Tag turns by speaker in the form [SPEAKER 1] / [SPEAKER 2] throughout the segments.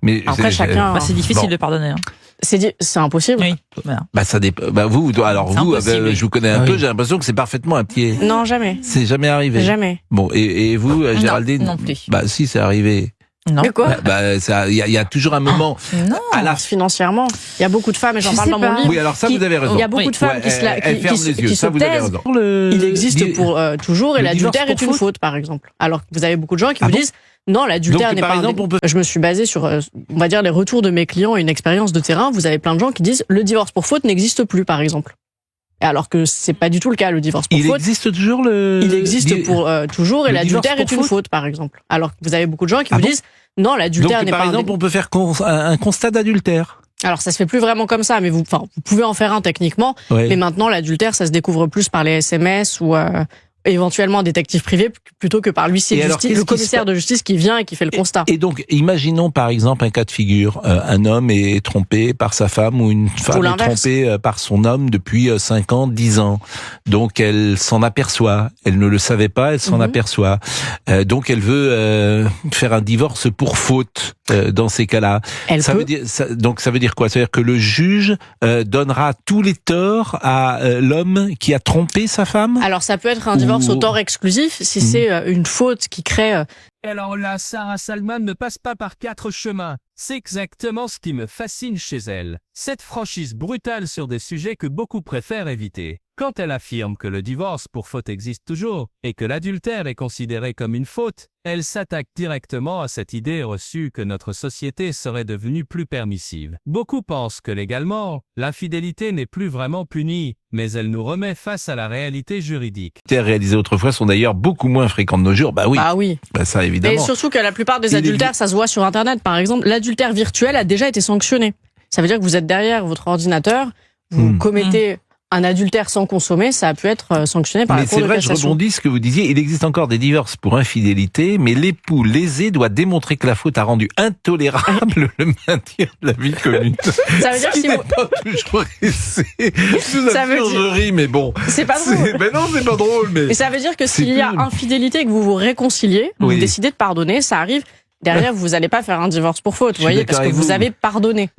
[SPEAKER 1] Mais
[SPEAKER 2] après, chacun...
[SPEAKER 3] c'est difficile de pardonner. Hein.
[SPEAKER 2] C'est impossible.
[SPEAKER 3] Oui. Voilà.
[SPEAKER 1] Ça dépend. Vous, alors vous, je vous connais un peu, j'ai l'impression que c'est parfaitement un pied.
[SPEAKER 2] Non, jamais.
[SPEAKER 1] C'est jamais arrivé.
[SPEAKER 2] Jamais.
[SPEAKER 1] Bon, et vous, Géraldine?
[SPEAKER 3] Non plus.
[SPEAKER 1] Si, c'est arrivé.
[SPEAKER 3] Non.
[SPEAKER 2] De quoi?
[SPEAKER 1] Il y a toujours un moment.
[SPEAKER 3] Non.
[SPEAKER 2] Financièrement, il y a beaucoup de femmes, et j'en parle dans mon livre.
[SPEAKER 1] Oui, alors ça, vous avez raison.
[SPEAKER 2] Il y a beaucoup de femmes qui se taisent. Il existe pour toujours, et l'adultère est une faute, par exemple. Alors que vous avez beaucoup de gens qui vous disent non, l'adultère n'est pas un délit. Je me suis basée sur, on va dire, les retours de mes clients et une expérience de terrain. Vous avez plein de gens qui disent le divorce pour faute n'existe plus, par exemple. Alors que c'est pas du tout le cas, le divorce pour faute.
[SPEAKER 1] Il existe toujours
[SPEAKER 2] Il existe pour toujours, et l'adultère est une faute, par exemple. Alors que vous avez beaucoup de gens qui vous disent non, l'adultère n'est pas un délit.
[SPEAKER 1] Par exemple, on peut faire un constat d'adultère.
[SPEAKER 2] Alors ça se fait plus vraiment comme ça, mais vous pouvez en faire un techniquement. Oui. Mais maintenant, l'adultère, ça se découvre plus par les SMS ou éventuellement un détective privé plutôt que par l'huissier de justice, le commissaire de justice qui vient et qui fait le constat.
[SPEAKER 1] Et donc, imaginons par exemple un cas de figure. Un homme est trompé par sa femme ou une femme est trompée par son homme depuis 5 ans, 10 ans. Donc, elle s'en aperçoit. Elle ne le savait pas, elle s'en aperçoit. Donc, elle veut faire un divorce pour faute dans ces cas-là. Ça veut dire quoi? Ça veut dire que le juge donnera tous les torts à l'homme qui a trompé sa femme?
[SPEAKER 2] Alors, ça peut être un divorce au tort exclusif si c'est une faute qui crée...
[SPEAKER 4] Alors là, Sarah Salman ne passe pas par 4 chemins. C'est exactement ce qui me fascine chez elle. Cette franchise brutale sur des sujets que beaucoup préfèrent éviter. Quand elle affirme que le divorce pour faute existe toujours et que l'adultère est considéré comme une faute, elle s'attaque directement à cette idée reçue que notre société serait devenue plus permissive. Beaucoup pensent que légalement, l'infidélité n'est plus vraiment punie, mais elle nous remet face à la réalité juridique.
[SPEAKER 1] Les adultères réalisés autrefois sont d'ailleurs beaucoup moins fréquents de nos jours. Oui. Ça, évidemment.
[SPEAKER 2] Et surtout que la plupart des adultères, ça se voit sur Internet. Par exemple, l'adultère virtuel a déjà été sanctionné. Ça veut dire que vous êtes derrière votre ordinateur, vous commettez un adultère sans consommer, ça a pu être sanctionné par la Cour de cassation. Mais c'est vrai, je rebondis ce que vous disiez, il existe encore des divorces pour infidélité, mais l'époux lésé doit démontrer que la faute a rendu intolérable le maintien de la vie commune. Ça veut dire que si vous...
[SPEAKER 1] pas toujours essayé. Je ris, mais bon.
[SPEAKER 2] C'est pas drôle.
[SPEAKER 1] Mais non, c'est pas drôle, mais...
[SPEAKER 2] Et ça veut dire que s'il y a infidélité et que vous vous réconciliez, vous décidez de pardonner, ça arrive, derrière, vous n'allez pas faire un divorce pour faute, vous voyez, parce que vous avez pardonné.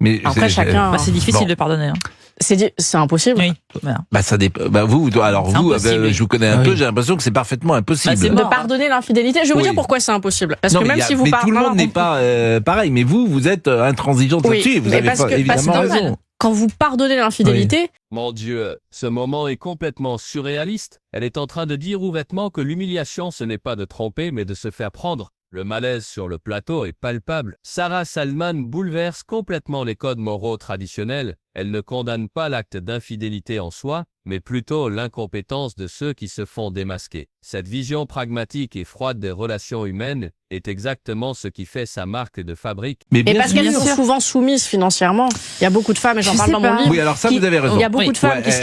[SPEAKER 1] Mais
[SPEAKER 2] après, chacun...
[SPEAKER 3] c'est difficile de pardonner. Hein.
[SPEAKER 2] C'est impossible.
[SPEAKER 3] Oui. Voilà.
[SPEAKER 1] Ça dépend. Vous, je vous connais un peu, j'ai l'impression que c'est parfaitement impossible.
[SPEAKER 2] De pardonner l'infidélité. Je vais vous dire pourquoi c'est impossible. Parce que même si vous
[SPEAKER 1] tout le monde n'est pas pareil. Mais vous êtes intransigeante là-dessus. Vous avez évidemment raison.
[SPEAKER 2] Quand vous pardonnez l'infidélité...
[SPEAKER 4] Mon Dieu, ce moment est complètement surréaliste. Elle est en train de dire ouvertement que l'humiliation, ce n'est pas de tromper, mais de se faire prendre. Le malaise sur le plateau est palpable. Sarah Salman bouleverse complètement les codes moraux traditionnels. Elle ne condamne pas l'acte d'infidélité en soi, mais plutôt l'incompétence de ceux qui se font démasquer. Cette vision pragmatique et froide des relations humaines est exactement ce qui fait sa marque de fabrique.
[SPEAKER 2] Mais parce qu'elles sont souvent soumises financièrement. Il y a beaucoup de femmes, et j'en parle dans mon livre.
[SPEAKER 1] Oui, alors ça, vous avez raison.
[SPEAKER 2] Il y a beaucoup de femmes qui se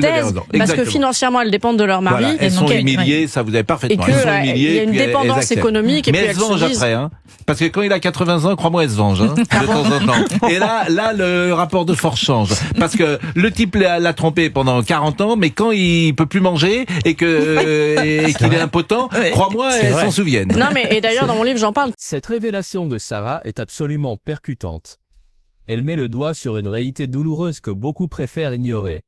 [SPEAKER 2] taisent parce que financièrement, elles dépendent de leur mari.
[SPEAKER 1] Voilà, elles sont humiliées, ça vous avez parfaitement.
[SPEAKER 2] Et qu'il y a une dépendance économique.
[SPEAKER 1] Mais elles se vengent après, hein. Parce que quand il a 80 ans, crois-moi, elles se vengent, hein, de temps en temps. Et là, le rapport de force change. Parce que le type l'a trompé pendant 40 ans, mais quand il peut plus manger et qu'il est impotent, crois-moi, elles s'en souviennent.
[SPEAKER 2] Non, mais, et d'ailleurs, dans mon livre, j'en parle.
[SPEAKER 4] Cette révélation de Sarah est absolument percutante. Elle met le doigt sur une réalité douloureuse que beaucoup préfèrent ignorer.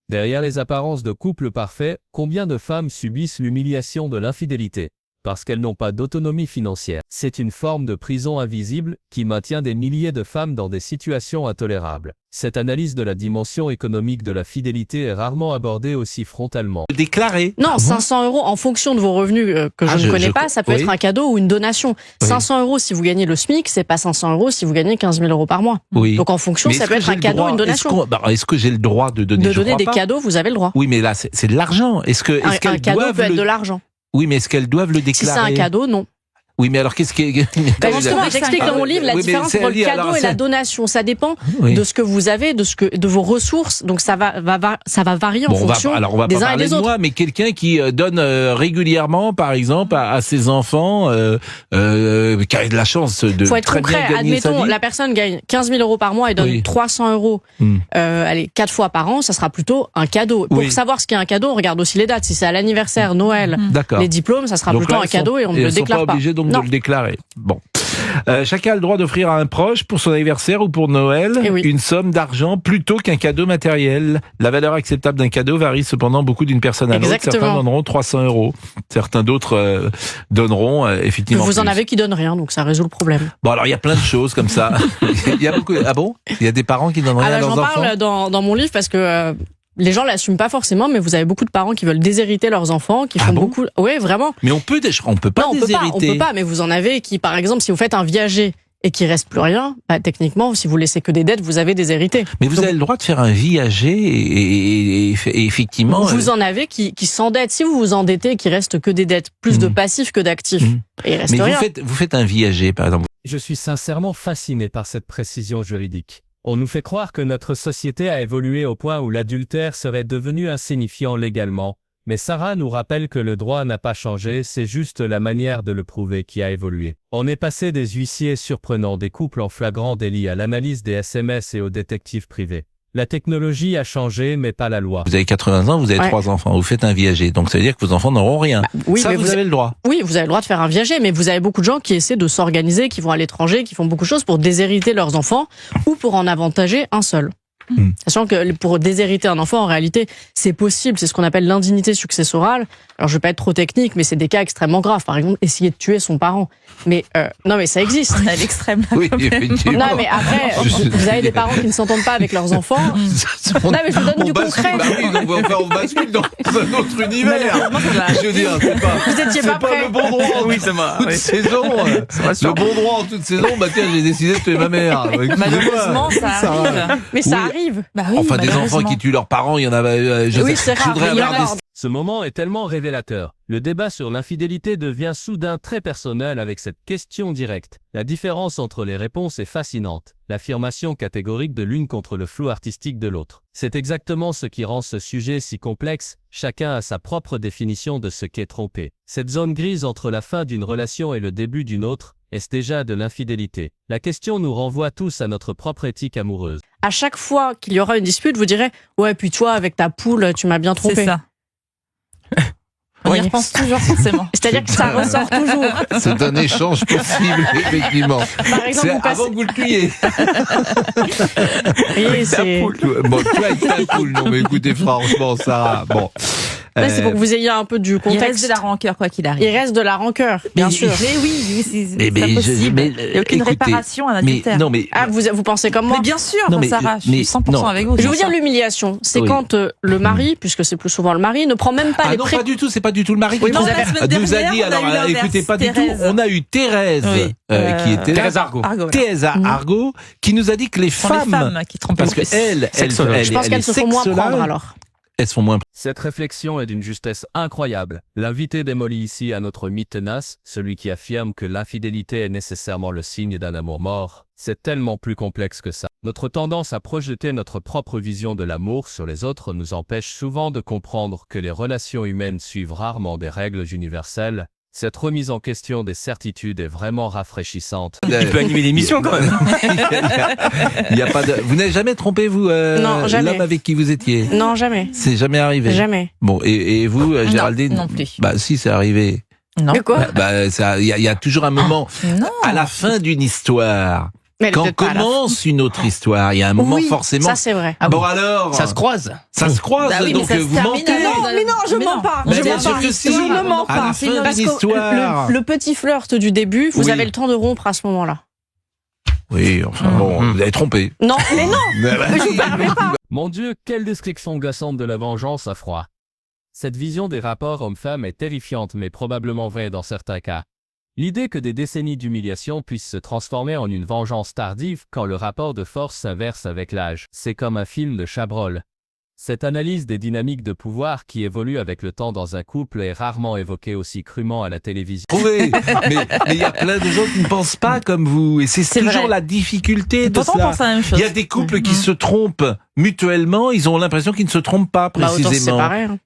[SPEAKER 4] Derrière les apparences de couple parfait, combien de femmes subissent l'humiliation de l'infidélité? Parce qu'elles n'ont pas d'autonomie financière. C'est une forme de prison invisible qui maintient des milliers de femmes dans des situations intolérables. Cette analyse de la dimension économique de la fidélité est rarement abordée aussi frontalement.
[SPEAKER 1] Déclaré.
[SPEAKER 2] Non, 500 € en fonction de vos revenus que je ne connais pas, ça peut être un cadeau ou une donation. 500 € si vous gagnez le SMIC, c'est pas 500 € si vous gagnez 15 000 € par mois. Oui. Donc en fonction, ça peut être un cadeau ou une donation.
[SPEAKER 1] Est-ce que j'ai le droit de donner
[SPEAKER 2] des cadeaux, vous avez le droit.
[SPEAKER 1] Oui, mais là, c'est de l'argent.
[SPEAKER 2] Un cadeau peut être de l'argent.
[SPEAKER 1] Oui, mais est-ce qu'elles doivent le déclarer?
[SPEAKER 2] Si c'est un cadeau, non.
[SPEAKER 1] Oui, mais alors qu'est-ce qui est...
[SPEAKER 2] Justement, j'explique dans mon livre la différence entre le cadeau et la donation. Ça dépend de ce que vous avez, de vos ressources. Donc ça va varier en fonction des uns et des autres.
[SPEAKER 1] Moi, mais quelqu'un qui donne régulièrement, par exemple, à ses enfants, qui a de la chance de
[SPEAKER 2] faut être
[SPEAKER 1] très
[SPEAKER 2] concret.
[SPEAKER 1] bien gagner sa vie.
[SPEAKER 2] Admettons, la personne gagne 15 000 € par mois et donne 300 €, allez, 4 fois par an, ça sera plutôt un cadeau. Pour savoir ce qu'est un cadeau, on regarde aussi les dates. Si c'est à l'anniversaire, Noël, les diplômes, ça sera plutôt un cadeau et on ne le déclare pas.
[SPEAKER 1] Obligé donc de le déclarer. Bon. Chacun a le droit d'offrir à un proche pour son anniversaire ou pour Noël une somme d'argent plutôt qu'un cadeau matériel. La valeur acceptable d'un cadeau varie cependant beaucoup d'une personne à l'autre. Certains donneront 300 €. Certains d'autres donneront effectivement
[SPEAKER 2] Vous en avez qui donnent rien, donc ça résout le problème.
[SPEAKER 1] Bon, alors il y a plein de choses comme ça. Il y a beaucoup. Ah bon? Il y a des parents qui donnent rien à leurs enfants?
[SPEAKER 2] J'en parle dans mon livre parce que les gens l'assument pas forcément, mais vous avez beaucoup de parents qui veulent déshériter leurs enfants, qui font beaucoup. Oui, vraiment.
[SPEAKER 1] Mais on peut pas déshériter.
[SPEAKER 2] On peut pas. Mais vous en avez qui, par exemple, si vous faites un viager et qu'il reste plus rien, techniquement, si vous laissez que des dettes, vous avez déshérité.
[SPEAKER 1] Mais vous avez le droit de faire un viager et effectivement.
[SPEAKER 2] Vous en avez qui s'endettent. Si vous vous endettez et qu'il reste que des dettes, plus de passifs que d'actifs, et il reste rien.
[SPEAKER 1] Vous faites un viager, par exemple.
[SPEAKER 4] Je suis sincèrement fasciné par cette précision juridique. On nous fait croire que notre société a évolué au point où l'adultère serait devenu insignifiant légalement, mais Sarah nous rappelle que le droit n'a pas changé, c'est juste la manière de le prouver qui a évolué. On est passé des huissiers surprenants des couples en flagrant délit à l'analyse des SMS et aux détectives privés. La technologie a changé, mais pas la loi.
[SPEAKER 1] Vous avez 80 ans, vous avez 3 enfants, vous faites un viager, donc ça veut dire que vos enfants n'auront rien.
[SPEAKER 2] Oui,
[SPEAKER 1] ça,
[SPEAKER 2] mais
[SPEAKER 1] vous avez le droit.
[SPEAKER 2] Oui, vous avez le droit de faire un viager, mais vous avez beaucoup de gens qui essaient de s'organiser, qui vont à l'étranger, qui font beaucoup de choses pour déshériter leurs enfants ou pour en avantager un seul. Sachant que pour déshériter un enfant, en réalité, c'est possible, c'est ce qu'on appelle l'indignité successorale. Alors, je vais pas être trop technique, mais c'est des cas extrêmement graves. Par exemple, essayer de tuer son parent. Mais non, mais ça existe.
[SPEAKER 3] On est à l'extrême.
[SPEAKER 1] Oui, effectivement.
[SPEAKER 2] Non, mais après, vous avez des parents qui ne s'entendent pas avec leurs enfants. Non, mais je vous donne du concret.
[SPEAKER 1] On bascule dans un autre univers. Je veux dire, c'est pas.
[SPEAKER 2] Vous étiez pas prêt.
[SPEAKER 1] Le bon droit.
[SPEAKER 3] Oui, c'est moi.
[SPEAKER 1] Toute saison. Le bon droit en toute saison. Bah tiens, j'ai décidé de tuer ma mère.
[SPEAKER 3] Malheureusement, ça arrive.
[SPEAKER 2] Mais ça arrive.
[SPEAKER 3] Bah oui,
[SPEAKER 1] enfin, des enfants qui tuent leurs parents, il y en a.
[SPEAKER 2] Oui, c'est rare.
[SPEAKER 4] Ce moment est tellement révélateur. Le débat sur l'infidélité devient soudain très personnel avec cette question directe. La différence entre les réponses est fascinante. L'affirmation catégorique de l'une contre le flou artistique de l'autre. C'est exactement ce qui rend ce sujet si complexe. Chacun a sa propre définition de ce qu'est tromper. Cette zone grise entre la fin d'une relation et le début d'une autre, est-ce déjà de l'infidélité? La question nous renvoie tous à notre propre éthique amoureuse.
[SPEAKER 2] À chaque fois qu'il y aura une dispute, vous direz « Ouais, puis toi, avec ta poule, tu m'as bien trompé. »
[SPEAKER 3] C'est ça. On y repense toujours forcément.
[SPEAKER 2] C'est-à-dire que ça ressort toujours.
[SPEAKER 1] C'est un échange possible, effectivement.
[SPEAKER 2] Par exemple,
[SPEAKER 1] c'est avant que vous le tuiez.
[SPEAKER 2] Oui, c'est...
[SPEAKER 1] Bon, toi avec ta poule. Non, mais écoutez, franchement, Sarah, bon.
[SPEAKER 2] C'est pour que vous ayez un peu du contexte.
[SPEAKER 3] Il reste de la rancœur, quoi qu'il arrive.
[SPEAKER 2] Il reste de la rancœur, bien sûr.
[SPEAKER 3] Mais oui, c'est pas possible. Il n'y a aucune réparation à un adultère.
[SPEAKER 1] Non, mais,
[SPEAKER 2] vous pensez comme moi?
[SPEAKER 3] Mais bien sûr, Sarah, je suis 100% avec vous.
[SPEAKER 2] Je vais vous dire l'humiliation. C'est quand le mari, puisque c'est plus souvent le mari, ne prend même pas les
[SPEAKER 1] non, pas du tout, c'est pas du tout le mari qui
[SPEAKER 3] nous a
[SPEAKER 1] dit, alors écoutez, pas du tout. On a eu Thérèse, qui était
[SPEAKER 5] Thérèse Argot.
[SPEAKER 1] Thérèse Argot, qui nous a dit que les femmes
[SPEAKER 3] qui trompent
[SPEAKER 1] parce que
[SPEAKER 2] je pense qu'elles se font moins prendre alors.
[SPEAKER 1] Elles se font moins.
[SPEAKER 4] Cette réflexion est d'une justesse incroyable. L'invité démolit ici un autre mythe tenace, celui qui affirme que l'infidélité est nécessairement le signe d'un amour mort. C'est tellement plus complexe que ça. Notre tendance à projeter notre propre vision de l'amour sur les autres nous empêche souvent de comprendre que les relations humaines suivent rarement des règles universelles. Cette remise en question des certitudes est vraiment rafraîchissante.
[SPEAKER 5] Il peut animer l'émission quand même.
[SPEAKER 1] Il y a pas de... Vous n'avez jamais trompé, vous,
[SPEAKER 2] non, jamais.
[SPEAKER 1] L'homme avec qui vous étiez?
[SPEAKER 2] Non, jamais.
[SPEAKER 1] C'est jamais arrivé?
[SPEAKER 2] Jamais.
[SPEAKER 1] Bon, et vous, Géraldine?
[SPEAKER 3] Non plus.
[SPEAKER 1] Bah si, c'est arrivé.
[SPEAKER 3] Non.
[SPEAKER 2] Mais quoi?
[SPEAKER 1] Il y a toujours un moment, à la fin d'une histoire.
[SPEAKER 2] Mais
[SPEAKER 1] quand commence une autre histoire, il y a un moment forcément.
[SPEAKER 2] Ça c'est vrai.
[SPEAKER 1] Bon alors.
[SPEAKER 5] Ça se croise.
[SPEAKER 1] Ça se croise,
[SPEAKER 3] Bah oui,
[SPEAKER 1] donc
[SPEAKER 3] mais ça
[SPEAKER 1] vous
[SPEAKER 3] se
[SPEAKER 1] mentez.
[SPEAKER 3] termine
[SPEAKER 2] Mais non, je mens pas.
[SPEAKER 1] Mais
[SPEAKER 2] Je
[SPEAKER 1] bien
[SPEAKER 2] mens
[SPEAKER 1] sûr
[SPEAKER 2] pas.
[SPEAKER 1] que si.
[SPEAKER 2] Je ne mens
[SPEAKER 1] À
[SPEAKER 2] pas.
[SPEAKER 1] la fin
[SPEAKER 2] Parce
[SPEAKER 1] d'une
[SPEAKER 2] que
[SPEAKER 1] histoire.
[SPEAKER 2] le petit flirt du début, vous
[SPEAKER 1] Oui.
[SPEAKER 2] avez le temps de rompre à ce moment-là.
[SPEAKER 1] Oui, enfin bon, vous avez trompé.
[SPEAKER 2] Non, mais non. Mais je vous permets pas.
[SPEAKER 4] Mon Dieu, quelle description glaçante de la vengeance à froid. Cette vision des rapports homme-femme est terrifiante mais probablement vraie dans certains cas. L'idée que des décennies d'humiliation puissent se transformer en une vengeance tardive quand le rapport de force s'inverse avec l'âge, c'est comme un film de Chabrol. Cette analyse des dynamiques de pouvoir qui évoluent avec le temps dans un couple est rarement évoquée aussi crûment à la télévision.
[SPEAKER 1] Oui, mais il y a plein de gens qui ne pensent pas comme vous, et c'est toujours
[SPEAKER 3] vrai.
[SPEAKER 1] la difficulté de
[SPEAKER 3] Pourtant, on
[SPEAKER 1] cela.
[SPEAKER 3] pense à la même chose.
[SPEAKER 1] Il y a des couples qui se trompent mutuellement, ils ont l'impression qu'ils ne se trompent pas
[SPEAKER 2] Bah, autant se
[SPEAKER 1] précisément.
[SPEAKER 2] séparer. Hein.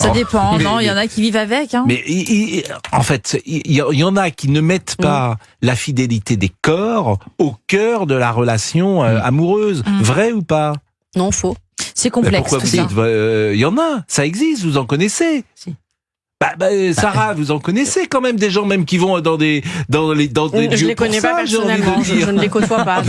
[SPEAKER 3] Ça dépend,
[SPEAKER 1] mais-
[SPEAKER 3] non, il y en a qui vivent avec. Hein.
[SPEAKER 1] Mais en fait, il y en a qui ne mettent pas la fidélité des corps au cœur de la relation amoureuse. Vrai ou pas?
[SPEAKER 2] Non, faux.
[SPEAKER 3] C'est
[SPEAKER 1] Mais
[SPEAKER 3] complexe
[SPEAKER 1] pourquoi
[SPEAKER 3] tout
[SPEAKER 1] vous
[SPEAKER 3] ça.
[SPEAKER 1] dites il y en a, ça existe, vous en connaissez.
[SPEAKER 2] Si.
[SPEAKER 1] Sarah, vous en connaissez quand même des gens même qui vont dans des lieux.
[SPEAKER 2] Je les connais pas personnellement, je ne les côtoie pas.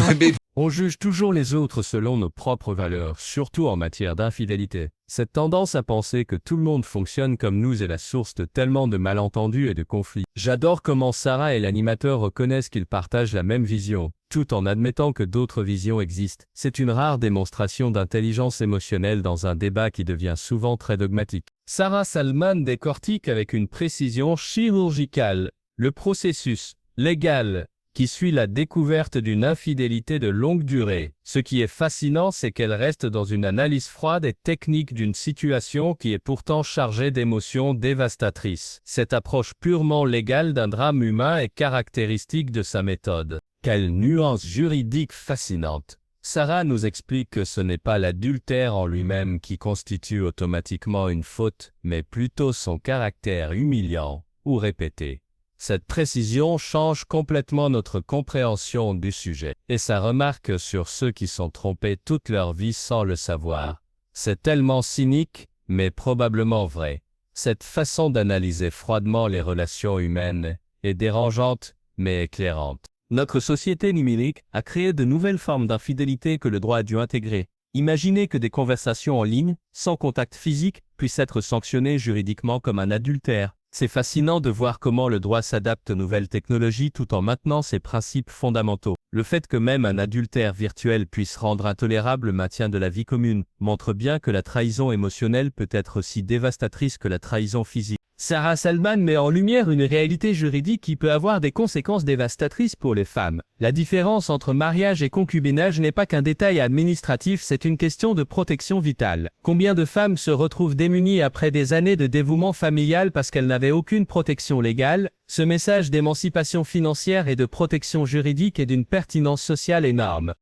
[SPEAKER 4] On juge toujours les autres selon nos propres valeurs, surtout en matière d'infidélité. Cette tendance à penser que tout le monde fonctionne comme nous est la source de tellement de malentendus et de conflits. J'adore comment Sarah et l'animateur reconnaissent qu'ils partagent la même vision, tout en admettant que d'autres visions existent. C'est une rare démonstration d'intelligence émotionnelle dans un débat qui devient souvent très dogmatique. Sarah Salman décortique avec une précision chirurgicale le processus légal qui suit la découverte d'une infidélité de longue durée. Ce qui est fascinant, c'est qu'elle reste dans une analyse froide et technique d'une situation qui est pourtant chargée d'émotions dévastatrices. Cette approche purement légale d'un drame humain est caractéristique de sa méthode. Quelle nuance juridique fascinante! Sarah nous explique que ce n'est pas l'adultère en lui-même qui constitue automatiquement une faute, mais plutôt son caractère humiliant ou répété. Cette précision change complètement notre compréhension du sujet, et sa remarque sur ceux qui sont trompés toute leur vie sans le savoir. C'est tellement cynique, mais probablement vrai. Cette façon d'analyser froidement les relations humaines est dérangeante, mais éclairante.
[SPEAKER 5] Notre société numérique a créé de nouvelles formes d'infidélité que le droit a dû intégrer. Imaginez que des conversations en ligne, sans contact physique, puissent être sanctionnées juridiquement comme un adultère. C'est fascinant de voir comment le droit s'adapte aux nouvelles technologies tout en maintenant ses principes fondamentaux. Le fait que même un adultère virtuel puisse rendre intolérable le maintien de la vie commune montre bien que la trahison émotionnelle peut être aussi dévastatrice que la trahison physique. Sarah Salman met en lumière une réalité juridique qui peut avoir des conséquences dévastatrices pour les femmes. La différence entre mariage et concubinage n'est pas qu'un détail administratif, c'est une question de protection vitale. Combien de femmes se retrouvent démunies après des années de dévouement familial parce qu'elles n'avaient aucune protection légale? Ce message d'émancipation financière et de protection juridique est d'une pertinence sociale énorme.